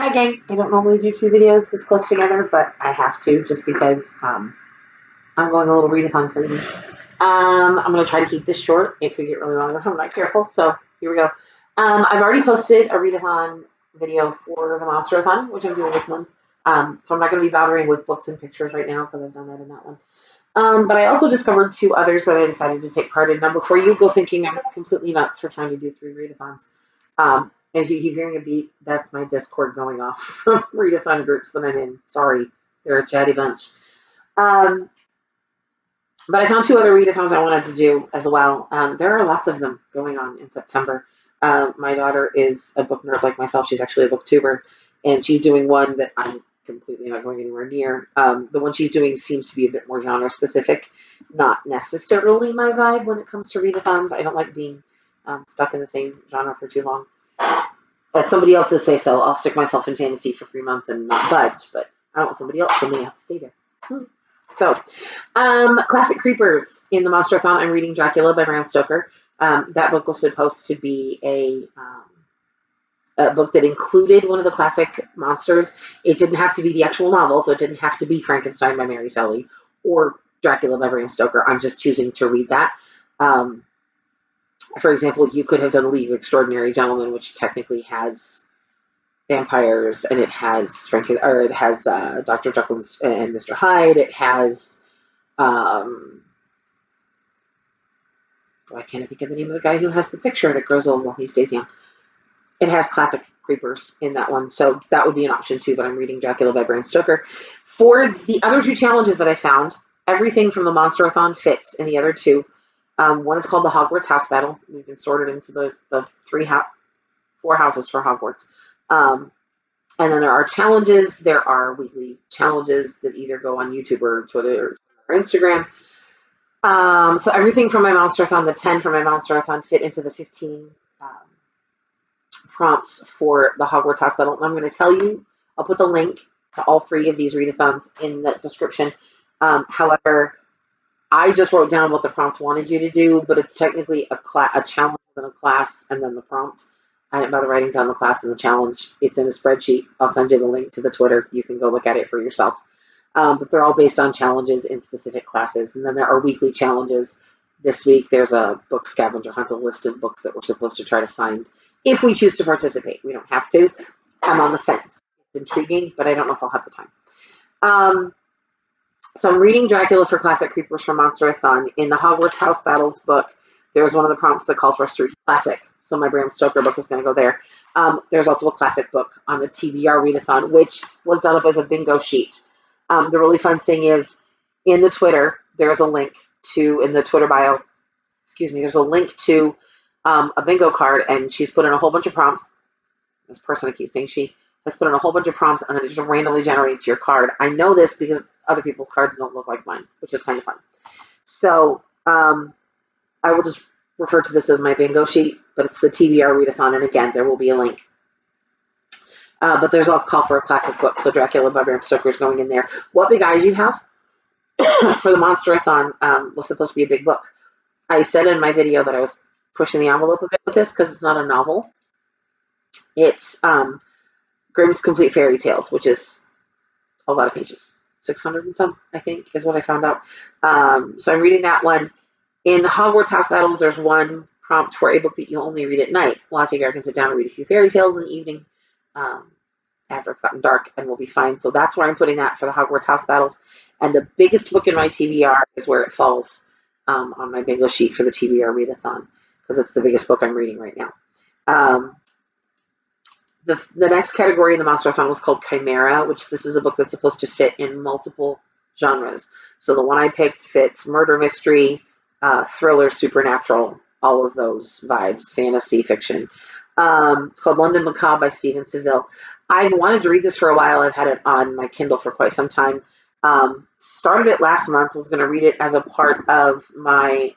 Hi gang, I don't normally do two videos this close together, but I have to just because I'm going a little readathon crazy. I'm going to try to keep this short. It could get really long if I'm not careful, so here we go. I've already posted a readathon video for the Monsterathon, which I'm doing this month. So I'm not going to be bothering with books and pictures right now because I've done that in that one. But I also discovered two others that I decided to take part in. Now, before you go thinking I'm completely nuts for trying to do three readathons, and if you keep hearing a beat, that's my Discord going off from readathon groups that I'm in. Sorry, they're a chatty bunch. Um, but I found two other readathons I wanted to do as well. There are lots of them going on in September. My daughter is a book nerd like myself. She's actually a booktuber, and she's doing one that I'm completely not going anywhere near. The one she's doing seems to be a bit more genre specific, not necessarily my vibe when it comes to readathons. I don't like being stuck in the same genre for too long. Let somebody else to say so. I'll stick myself in fantasy for 3 months and not budge, but I don't want somebody else to have to stay there. So, classic creepers in the Monsterathon. I'm reading Dracula by Bram Stoker. That book was supposed to be a book that included one of the classic monsters. It didn't have to be the actual novel, so it didn't have to be Frankenstein by Mary Shelley or Dracula by Bram Stoker. I'm just choosing to read that. For example, you could have done League of Extraordinary Gentlemen, which technically has vampires, and it has Dr. Jekyll and Mr. Hyde. It has why can't I think of the name of the guy who has the picture that grows old while he stays young? It has classic creepers in that one, so that would be an option too. But I'm reading Dracula by Bram Stoker. For the other two challenges that I found, everything from the Monsterathon fits in the other two. One is called the Hogwarts House Battle. We've been sorted into the four houses for Hogwarts. And then there are challenges. There are weekly challenges that either go on YouTube or Twitter or Instagram. So everything from my Monsterathon, the 10 from my Monsterathon, fit into the 15 prompts for the Hogwarts House Battle. And I'm going to tell you, I'll put the link to all three of these readathons in the description. However, I just wrote down what the prompt wanted you to do, but it's technically a challenge and a class and then the prompt. I didn't bother writing down the class and the challenge. It's in a spreadsheet. I'll send you the link to the Twitter. You can go look at it for yourself. But they're all based on challenges in specific classes. And then there are weekly challenges. This week, there's a book scavenger hunt, a list of books that we're supposed to try to find if we choose to participate. We don't have to. I'm on the fence. It's intriguing, but I don't know if I'll have the time. So I'm reading Dracula for Classic Creepers from Monsterathon. In the Hogwarts House Battles book, there's one of the prompts that calls for a street classic. So my Bram Stoker book is going to go there. There's also a classic book on the TBR Readathon, which was done up as a bingo sheet. The really fun thing is in the Twitter, there's a link to, in the Twitter bio, there's a link to a bingo card, and she's put in a whole bunch of prompts. This person I keep saying she has put in a whole bunch of prompts, and then it just randomly generates your card. I know this because other people's cards don't look like mine, which is kind of fun. So I will just refer to this as my bingo sheet, but it's the TBR Readathon, and again, there will be a link. But there's a call for a classic book, so Dracula by Bram Stoker is going in there. What Big Eyes You Have for the Monsterathon was supposed to be a big book. I said in my video that I was pushing the envelope a bit with this because it's not a novel. It's Grimm's Complete Fairy Tales, which is a lot of pages. 600 and some, I think, is what I found out. So I'm reading that one. In the Hogwarts House Battles, there's one prompt for a book that you only read at night. Well, I figure I can sit down and read a few fairy tales in the evening after it's gotten dark, and we'll be fine. So that's where I'm putting that for the Hogwarts House Battles. And the biggest book in my TBR is where it falls on my bingo sheet for the TBR Readathon, because it's the biggest book I'm reading right now. The next category in the Monsterathon was called Chimera, which this is a book that's supposed to fit in multiple genres. So the one I picked fits murder mystery, thriller, supernatural, all of those vibes, fantasy, fiction. It's called London Macabre by Stephen Seville. I've wanted to read this for a while. I've had it on my Kindle for quite some time. Started it last month, was going to read it as a part of my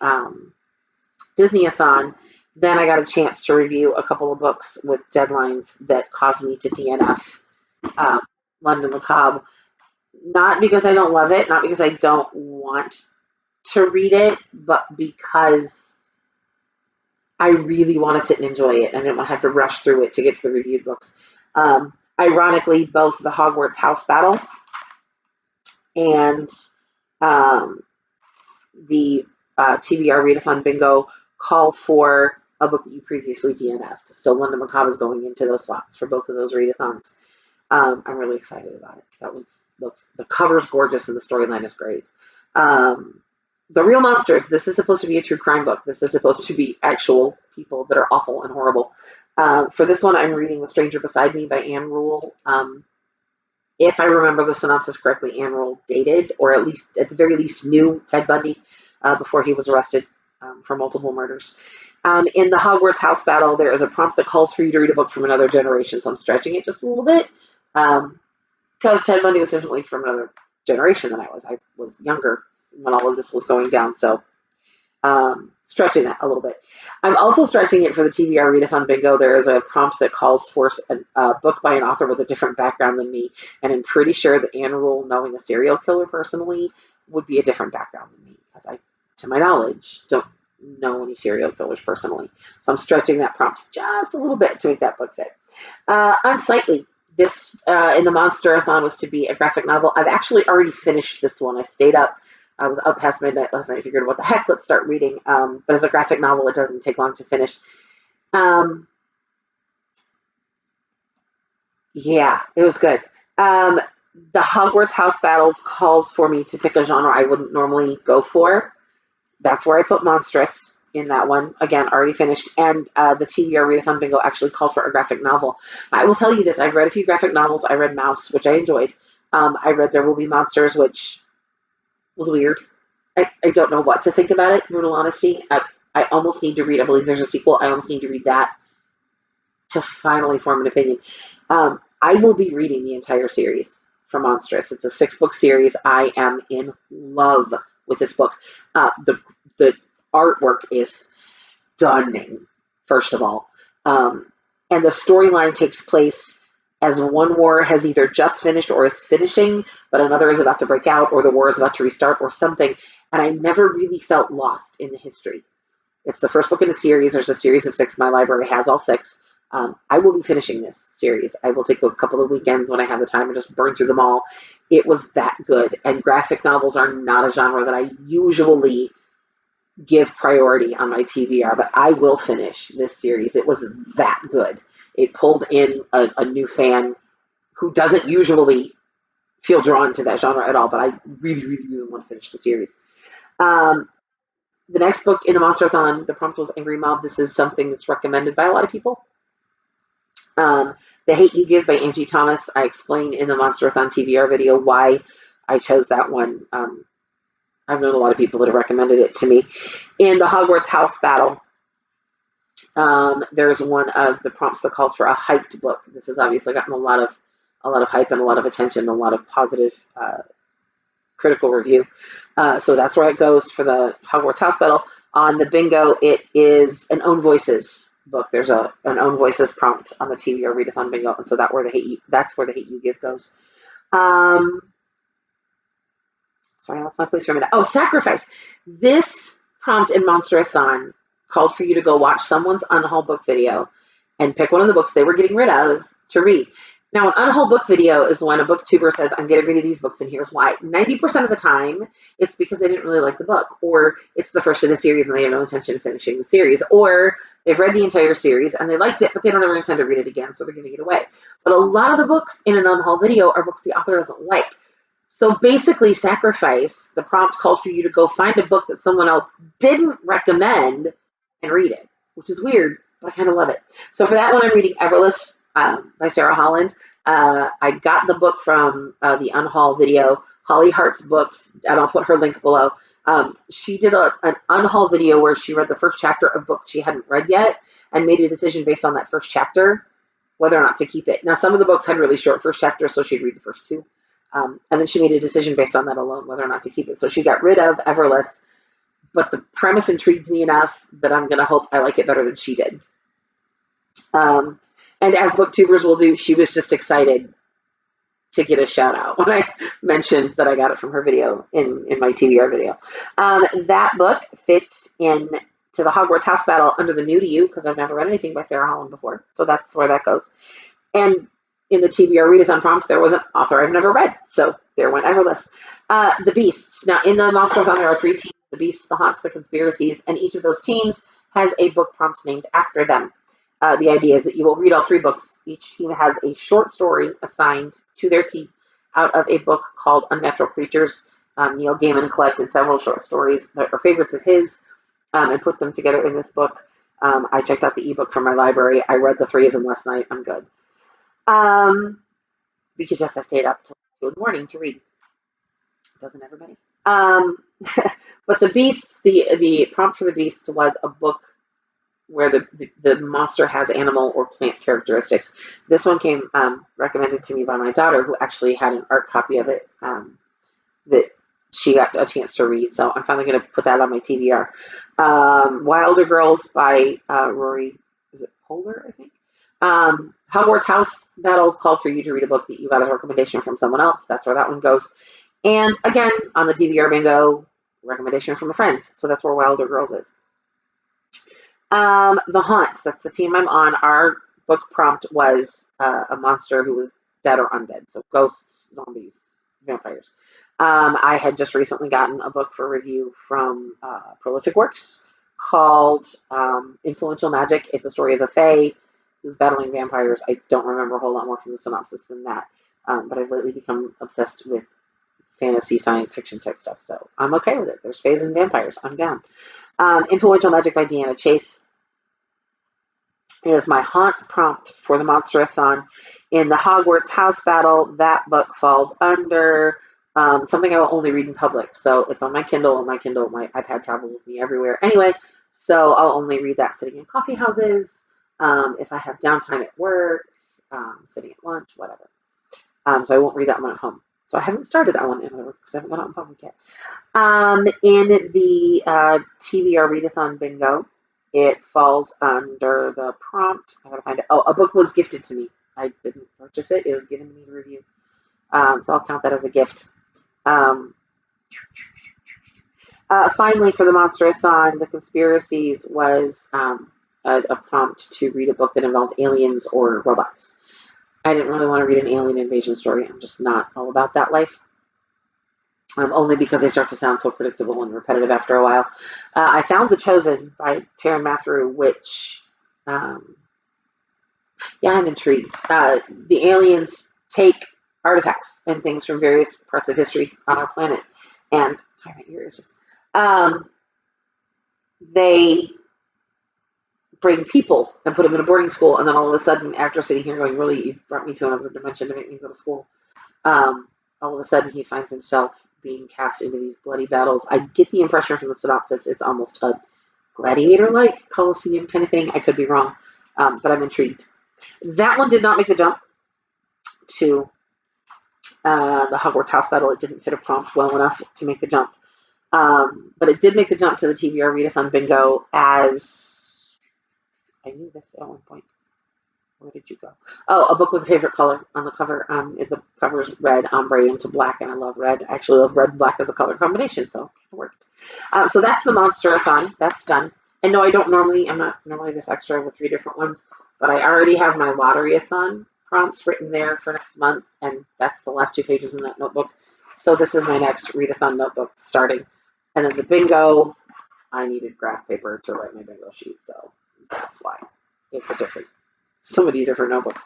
Disney-a-thon. Then I got a chance to review a couple of books with deadlines that caused me to DNF London Macabre. Not because I don't love it, not because I don't want to read it, but because I really want to sit and enjoy it. I didn't want to have to rush through it to get to the reviewed books. I Ironically, both the Hogwarts house battle and the TBR Readathon bingo call for a book that you previously DNF'd. So Linda McCabe is going into those slots for both of those readathons. I'm really excited about it. The cover's gorgeous and the storyline is great. The Real Monsters. This is supposed to be a true crime book. This is supposed to be actual people that are awful and horrible. For this one, I'm reading The Stranger Beside Me by Anne Rule. If I remember the synopsis correctly, Anne Rule dated, or at the very least, knew Ted Bundy before he was arrested for multiple murders. In the Hogwarts house battle, there is a prompt that calls for you to read a book from another generation, so I'm stretching it just a little bit. Because Ted Bundy was definitely from another generation than I was. I was younger when all of this was going down, so stretching that a little bit. I'm also stretching it for the TBR Readathon bingo. There is a prompt that calls for a book by an author with a different background than me, and I'm pretty sure that Anne Rule, knowing a serial killer personally, would be a different background than me, because I, to my knowledge, don't know any serial killers personally. So I'm stretching that prompt just a little bit to make that book fit. Unsightly. This in the Monsterathon was to be a graphic novel. I've actually already finished this one. I stayed up. I was up past midnight last night. I figured, what the heck, let's start reading. But as a graphic novel, it doesn't take long to finish. Yeah, it was good. The Hogwarts house battles calls for me to pick a genre I wouldn't normally go for. That's where I put Monstrous in that one. Again, already finished. And the TBR Readathon bingo actually called for a graphic novel. I will tell you this. I've read a few graphic novels. I read Mouse, which I enjoyed. I read There Will Be Monsters, which was weird. I don't know what to think about it, in brutal honesty. I almost need to read, I believe there's a sequel. I almost need to read that to finally form an opinion. I will be reading the entire series for Monstrous. It's a 6-book series. I am in love with this book. The artwork is stunning, first of all. And the storyline takes place as one war has either just finished or is finishing, but another is about to break out, or the war is about to restart, or something. And I never really felt lost in the history. It's the first book in a series. There's a series of 6. My library has all 6. I will be finishing this series. I will take a couple of weekends when I have the time and just burn through them all. It was that good. And graphic novels are not a genre that I usually give priority on my TBR, but I will finish this series. It was that good. It pulled in a new fan who doesn't usually feel drawn to that genre at all, but I really, really, really want to finish the series. The next book in the Monsterathon, the prompt was Angry Mob. This is something that's recommended by a lot of people. The Hate You Give by Angie Thomas. I explained in the Monsterathon TBR video why I chose that one. I've known a lot of people that have recommended it to me. In the Hogwarts house battle, there's one of the prompts that calls for a hyped book. This has obviously gotten a lot of hype and a lot of attention, a lot of positive critical review. So that's where it goes for the Hogwarts house battle. On the bingo, it is an Own Voices book. There's an Own Voices prompt on the TBR Readathon bingo, and so that's where the Hate You Give goes. Sorry, I lost my place for a minute. Oh, Sacrifice. This prompt in Monsterathon called for you to go watch someone's unhaul book video and pick one of the books they were getting rid of to read. Now, an unhaul book video is when a booktuber says, I'm getting rid of these books, and here's why. 90% of the time, it's because they didn't really like the book, or it's the first in the series and they have no intention of finishing the series, or they've read the entire series and they liked it, but they don't ever intend to read it again, so they're giving it away. But a lot of the books in an unhaul video are books the author doesn't like. So basically, Sacrifice, the prompt called for you to go find a book that someone else didn't recommend and read it, which is weird, but I kind of love it. So for that one, I'm reading Everless by Sarah Holland. I got the book from the Unhaul video, Holly Hart's books, and I'll put her link below. She did an Unhaul video where she read the first chapter of books she hadn't read yet and made a decision based on that first chapter, whether or not to keep it. Now, some of the books had really short first chapters, so she'd read the first 2. And then she made a decision based on that alone, whether or not to keep it. So she got rid of Everless, but the premise intrigued me enough that I'm going to hope I like it better than she did. And as booktubers will do, she was just excited to get a shout out when I mentioned that I got it from her video in my TBR video. That book fits in to the Hogwarts house battle under the New to You, because I've never read anything by Sarah Holland before. So that's where that goes. And in the TBR readathon prompt, there was an author I've never read. So there went Everless. The Beasts. Now, in the Monsterathon, there are 3 teams: the Beasts, the Haunts, the Conspiracies, and each of those teams has a book prompt named after them. The idea is that you will read all 3 books. Each team has a short story assigned to their team out of a book called Unnatural Creatures. Neil Gaiman collected several short stories that are favorites of his and put them together in this book. I checked out the ebook from my library. I read the 3 of them last night. I'm good. Because yes, I stayed up till 2 in the morning to read. Doesn't everybody? But the Beasts, the prompt for the Beasts was a book where the monster has animal or plant characteristics. This one came recommended to me by my daughter, who actually had an art copy of it that she got a chance to read. So I'm finally going to put that on my TBR. Wilder Girls by Rory, is it Polar, I think? Hogwarts House Battles called for you to read a book that you got as a recommendation from someone else. That's where that one goes. And again, on the TBR bingo, recommendation from a friend. So that's where Wilder Girls is. The Haunts, that's the team I'm on. Our book prompt was a monster who was dead or undead. So ghosts, zombies, vampires. I had just recently gotten a book for review from Prolific Works called Influential Magic. It's a story of a fae who's battling vampires. I don't remember a whole lot more from the synopsis than that, but I've lately become obsessed with fantasy science fiction type stuff, so I'm okay with it. There's faes and vampires. I'm down. Influential Magic by Deanna Chase is my haunt prompt for the Monsterathon. In the Hogwarts House Battle, that book falls under something I will only read in public. So it's on my Kindle. On my Kindle, my iPad travels with me everywhere anyway. So I'll only read that sitting in coffee houses, if I have downtime at work, sitting at lunch, whatever. So I won't read that one at home. So I haven't started that one in other words because I haven't gone out in public yet. In the TBR Readathon bingo, it falls under the prompt. I gotta find it. Oh, a book was gifted to me. I didn't purchase it. It was given to me to review. So I'll count that as a gift. Finally, for the Monsterathon, the Conspiracies was a prompt to read a book that involved aliens or robots. I didn't really want to read an alien invasion story. I'm just not all about that life. Only because they start to sound so predictable and repetitive after a while. I found The Chosen by Taran Matharu, which, I'm intrigued. The aliens take artifacts and things from various parts of history on our planet, and sorry, my ear is just. They bring people and put them in a boarding school, and then all of a sudden, after sitting here going, really, you brought me to another dimension to make me go to school, all of a sudden he finds himself being cast into these bloody battles. I get the impression from the synopsis it's almost a gladiator-like Colosseum kind of thing. I could be wrong, but I'm intrigued. That one did not make the jump to the Hogwarts House Battle. It didn't fit a prompt well enough to make the jump. But it did make the jump to the TBR Readathon bingo as I knew this at one point. Where did you go? Oh, a book with a favorite color on the cover. The cover's red ombre into black, and I love red. I actually love red and black as a color combination, so it worked. So that's the Monsterathon. That's done. And no, I'm not normally this extra with 3 different ones, but I already have my Lotteryathon prompts written there for next month, and that's the last 2 pages in that notebook. So this is my next Readathon notebook starting. And then the bingo, I needed graph paper to write my bingo sheet, so that's why it's so many different notebooks.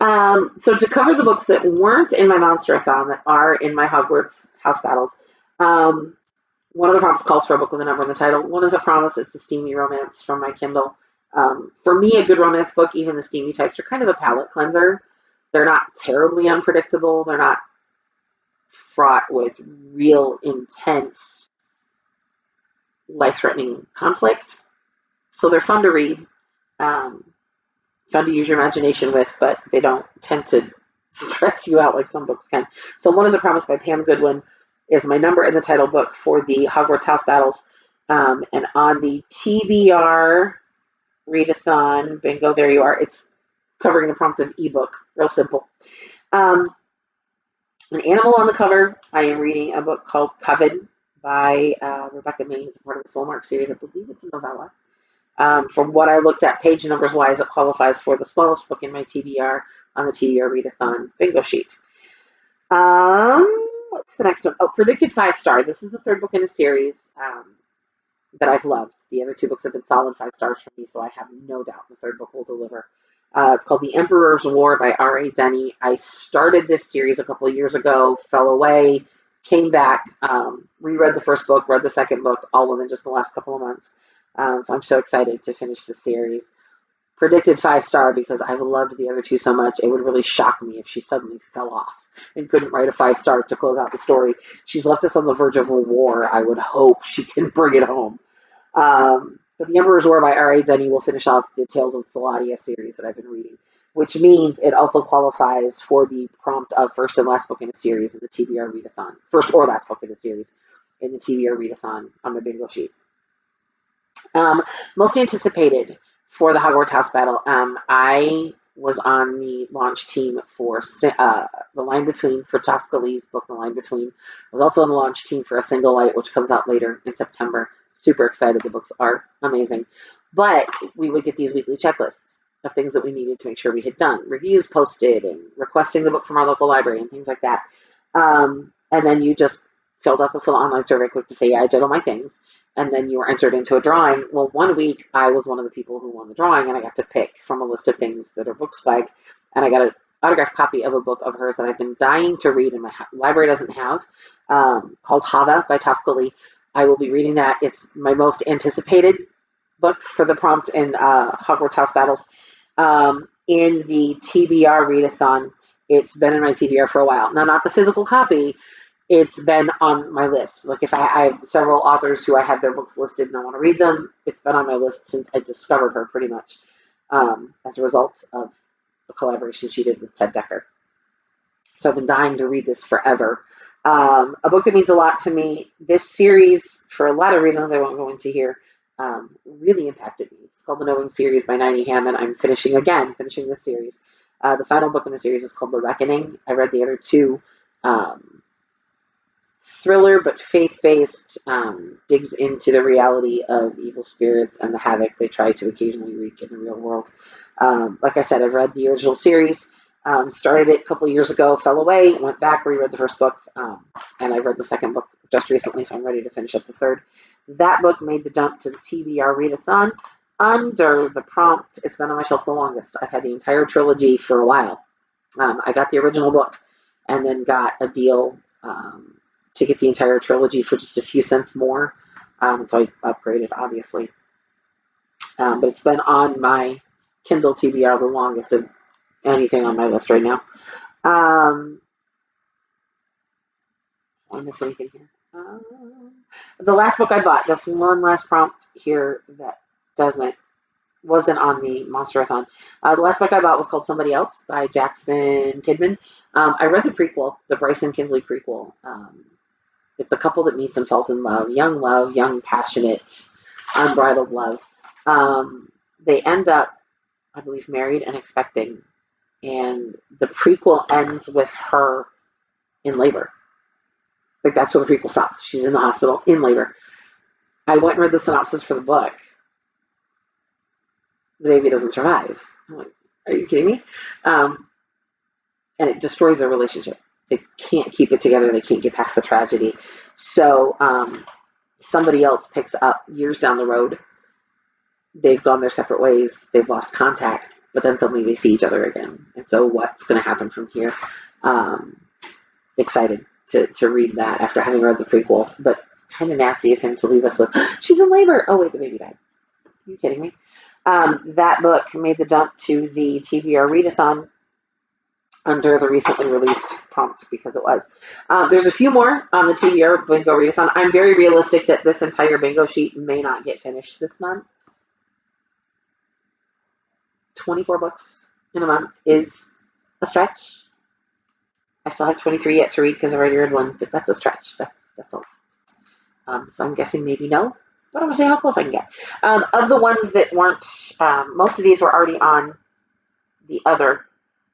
So to cover the books that weren't in my Monsterathon that are in my Hogwarts House Battles, one of the prompts calls for a book with a number in the title. One is a promise. It's a steamy romance from my Kindle. For me, a good romance book, even the steamy types, are kind of a palate cleanser. They're not terribly unpredictable. They're not fraught with real intense, life-threatening conflict. So they're fun to read. Fun to use your imagination with, but they don't tend to stress you out like some books can. So One is a Promise by Pam Goodwin is my number in the title book for the Hogwarts House Battles. And on the TBR Readathon bingo, there you are. It's covering the prompt of ebook. Real simple. An animal on the cover. I am reading a book called Coven by Rebecca Maines, part of the Soulmark series. I believe it's a novella. From what I looked at page numbers wise, it qualifies for the smallest book in my TBR. on the TBR Readathon bingo sheet. What's the next one? Oh, predicted 5-star. This is the third book in a series that I've loved. The other two books have been solid 5 stars for me, so I have no doubt the third book will deliver. It's called The Emperor's War by R.A. Denny. I started this series a couple of years ago, fell away, came back, reread the first book, read the second book, all within just the last couple of months. So I'm so excited to finish the series. Predicted 5-star because I've loved the other two so much. It would really shock me if she suddenly fell off and couldn't write a 5-star to close out the story. She's left us on the verge of a war. I would hope she can bring it home. But The Emperor's War by R.A. Denny will finish off the Tales of Saladia series that I've been reading, which means it also qualifies for the prompt of first and last book in a series in the TBR Readathon. First or last book in a series in the TBR Readathon on my bingo sheet. Most anticipated for the Hogwarts House Battle. I was on the launch team for The Line Between, for Tosca Lee's book, The Line Between. I was also on the launch team for A Single Light, which comes out later in September. Super excited. The books are amazing. But we would get these weekly checklists of things that we needed to make sure we had done. Reviews posted and requesting the book from our local library and things like that. And then you just filled out this little online survey quick to say, yeah, I did all my things. And then you were entered into a drawing. Well, one week I was one of the people who won the drawing, and I got to pick from a list of things that are book swag. And I got an autographed copy of a book of hers that I've been dying to read and my library doesn't have, called Hava by Tosca Lee. I will be reading that. It's my most anticipated book for the prompt in Hogwarts House Battles. In the TBR Readathon, it's been in my TBR for a while. Now, not the physical copy. It's been on my list. Like if I have several authors who I have their books listed and I want to read them, it's been on my list since I discovered her pretty much as a result of a collaboration she did with Ted Dekker. So I've been dying to read this forever. A book that means a lot to me. This series, for a lot of reasons I won't go into here, really impacted me. It's called The Knowing series by Niney Hammond. I'm finishing this series. The final book in the series is called The Reckoning. I read the other two. Thriller, but faith-based, digs into the reality of evil spirits and the havoc they try to occasionally wreak in the real world. Like I said, I've read the original series, started it a couple years ago, fell away, went back, reread the first book, and I read the second book just recently, so I'm ready to finish up the third. That book made the jump to the TBR Readathon under the prompt. It's been on my shelf the longest. I've had the entire trilogy for a while. I got the original book and then got a deal to get the entire trilogy for just a few cents more. So I upgraded, obviously. But it's been on my Kindle TBR the longest of anything on my list right now. I miss anything here? The last book I bought, that's one last prompt here that wasn't on the Monsterathon. The last book I bought was called Somebody Else by Jackson Kidman. I read the prequel, the Bryson Kinsley prequel. It's a couple that meets and falls in love, young, passionate, unbridled love. They end up, I believe, married and expecting. And the prequel ends with her in labor. Like, that's where the prequel stops. She's in the hospital in labor. I went and read the synopsis for the book. The baby doesn't survive. I'm like, are you kidding me? And it destroys their relationship. They can't keep it together. They can't get past the tragedy. So somebody else picks up years down the road. They've gone their separate ways. They've lost contact, but then suddenly they see each other again. And so what's going to happen from here? Excited to read that after having read the prequel, but kind of nasty of him to leave us with, she's in labor. Oh, wait, the baby died. Are you kidding me? That book made the jump to the TBR Readathon under the recently released prompts because it was. There's a few more on the TBR Bingo Readathon. I'm very realistic that this entire bingo sheet may not get finished this month. 24 books in a month is a stretch. I still have 23 yet to read because I've already read one, but that's a stretch. That's a lot. So I'm guessing maybe no, but I'm going to say how close I can get. Of the ones that weren't, most of these were already on the other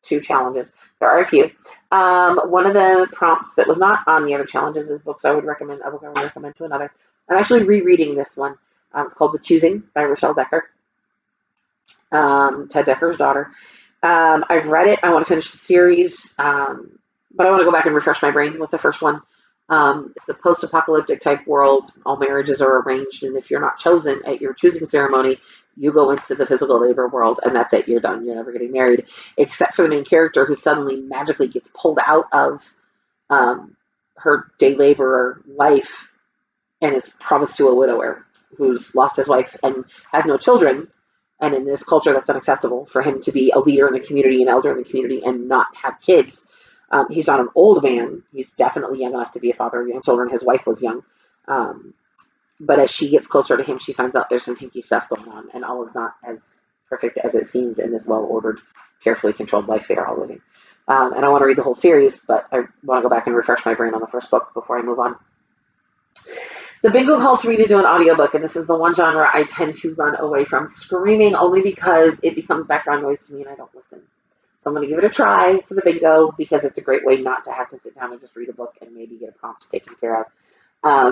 two challenges. There are a few. One of the prompts that was not on the other challenges is books I would recommend. A book I would recommend to another. I'm actually rereading this one. It's called The Choosing by Rochelle Dekker, Ted Dekker's daughter. I've read it. I want to finish the series, but I want to go back and refresh my brain with the first one. It's a post-apocalyptic type world. All marriages are arranged, and if you're not chosen at your choosing ceremony, you go into the physical labor world, and that's it. You're done. You're never getting married, except for the main character, who suddenly magically gets pulled out of um, her day laborer life and is promised to a widower who's lost his wife and has no children. And in this culture, that's unacceptable for him to be a leader in the community, an elder in the community, and not have kids. He's not an old man. He's definitely young enough to be a father of young children. His wife was young. Um, but as she gets closer to him, she finds out there's some hinky stuff going on, and all is not as perfect as it seems in this well ordered, carefully controlled life they are all living. And I want to read the whole series, but I want to go back and refresh my brain on the first book before I move on. The bingo calls for me to do an audiobook, and this is the one genre I tend to run away from screaming only because it becomes background noise to me and I don't listen. So I'm going to give it a try for the bingo because it's a great way not to have to sit down and just read a book and maybe get a prompt taken care of.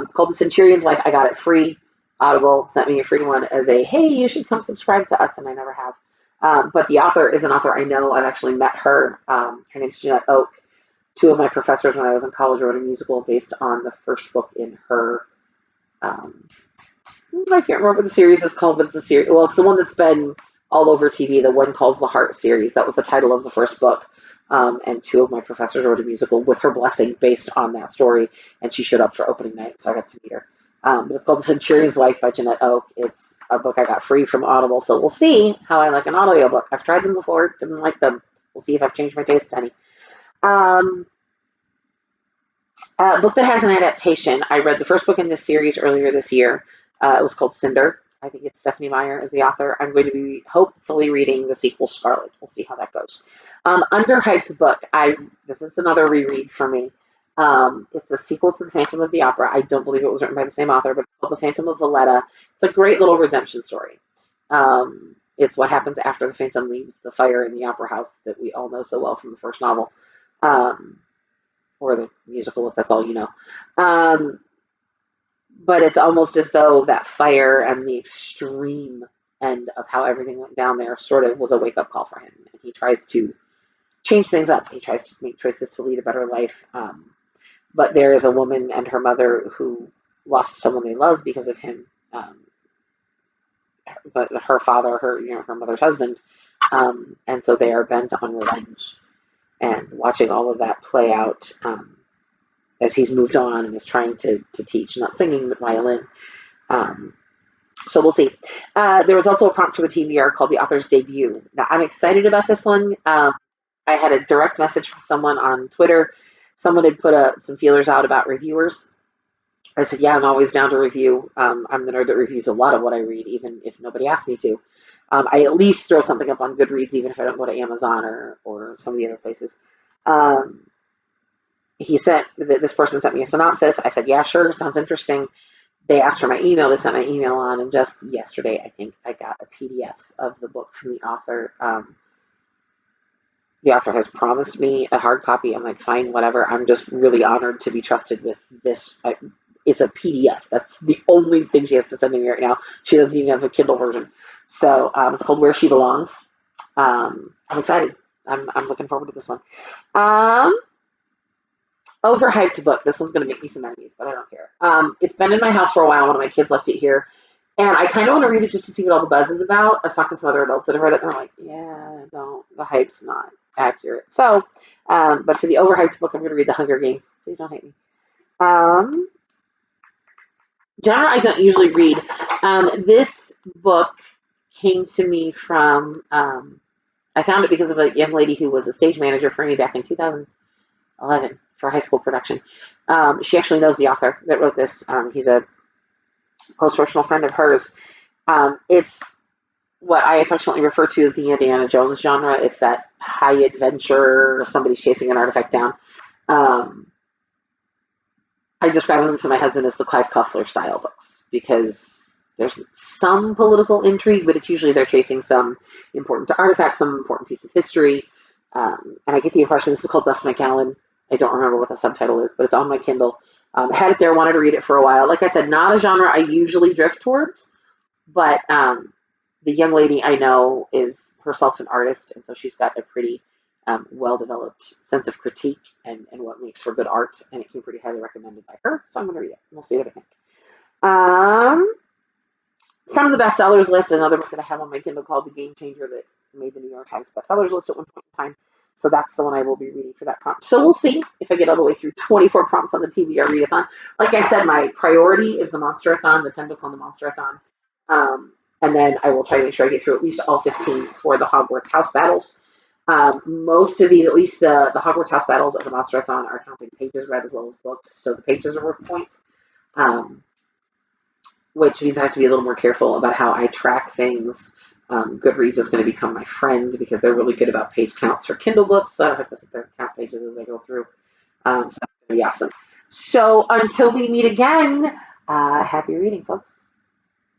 It's called The Centurion's Wife. I got it free. Audible sent me a free one as a, hey, you should come subscribe to us, and I never have. But the author is an author I know. I've actually met her. Her name's Jeanette Oak. Two of my professors when I was in college wrote a musical based on the first book in her I can't remember what the series is called, but it's a series. Well, it's the one that's been all over TV, the One Calls the Heart series. That was the title of the first book. And two of my professors wrote a musical with her blessing based on that story, and she showed up for opening night, so I got to meet her. But it's called The Centurion's Wife by Jeanette Oak. It's a book I got free from Audible, so we'll see how I like an audiobook. I've tried them before, didn't like them. We'll see if I've changed my taste any. A book that has an adaptation. I read the first book in this series earlier this year. It was called Cinder. I think it's Stephanie Meyer as the author. I'm going to be hopefully reading the sequel, Scarlet. We'll see how that goes. Underhyped book. This is another reread for me. It's a sequel to The Phantom of the Opera. I don't believe it was written by the same author, but it's called The Phantom of Valletta. It's a great little redemption story. It's what happens after the Phantom leaves the fire in the opera house that we all know so well from the first novel. Or the musical, if that's all you know. But it's almost as though that fire and the extreme end of how everything went down there sort of was a wake-up call for him. And he tries to change things up. He tries to make choices to lead a better life. But there is a woman and her mother who lost someone they loved because of him. But her father, her mother's husband, and so they are bent on revenge. And watching all of that play out as he's moved on and is trying to teach, not singing, but violin. So we'll see. There was also a prompt for the TBR called The Author's Debut. Now, I'm excited about this one. I had a direct message from someone on Twitter. Someone had put some feelers out about reviewers. I said, yeah, I'm always down to review. I'm the nerd that reviews a lot of what I read, even if nobody asks me to. I at least throw something up on Goodreads, even if I don't go to Amazon or some of the other places. This person sent me a synopsis. I said, yeah, sure, sounds interesting. They asked for my email. They sent my email on, and just yesterday, I think I got a PDF of the book from the author. The author has promised me a hard copy. I'm like, fine, whatever. I'm just really honored to be trusted with this. It's a PDF. That's the only thing she has to send me right now. She doesn't even have a Kindle version. So it's called Where She Belongs. I'm excited. I'm looking forward to this one. Overhyped book. This one's going to make me some enemies, but I don't care. It's been in my house for a while. One of my kids left it here. And I kind of want to read it just to see what all the buzz is about. I've talked to some other adults that have read it, and they're like, yeah, don't. The hype's not accurate. So, but for the overhyped book, I'm going to read The Hunger Games. Please don't hate me. Genre I don't usually read. This book came to me from, I found it because of a young lady who was a stage manager for me back in 2011 for a high school production. She actually knows the author that wrote this. He's a close personal friend of hers. It's what I affectionately refer to as the Indiana Jones genre. It's that high adventure, somebody's chasing an artifact down. I describe them to my husband as the Clive Cussler style books because there's some political intrigue, but it's usually they're chasing some important artifact, some important piece of history. And I get the impression this is called Dust McAllen. I don't remember what the subtitle is, but it's on my Kindle. I had it there, wanted to read it for a while. Like I said, not a genre I usually drift towards, but the young lady I know is herself an artist, and so she's got a pretty well-developed sense of critique and what makes for good art, and it came pretty highly recommended by her. So I'm going to read it. We'll see what I think. Um, from the bestsellers list, another book that I have on my Kindle called The Game Changer that made the New York Times bestsellers list at one point in time. So that's the one I will be reading for that prompt. So we'll see if I get all the way through 24 prompts on the TBR readathon. Like I said, my priority is the Monsterathon, the 10 books on the Monsterathon. And then I will try to make sure I get through at least all 15 for the Hogwarts house battles. Most of these, at least the Hogwarts house battles of the Monsterathon, are counting pages read as well as books. So the pages are worth points. Which means I have to be a little more careful about how I track things. Goodreads is going to become my friend because they're really good about page counts for Kindle books, so I don't have to sit there and count pages as I go through. So that's going to be awesome. So until we meet again, happy reading, folks.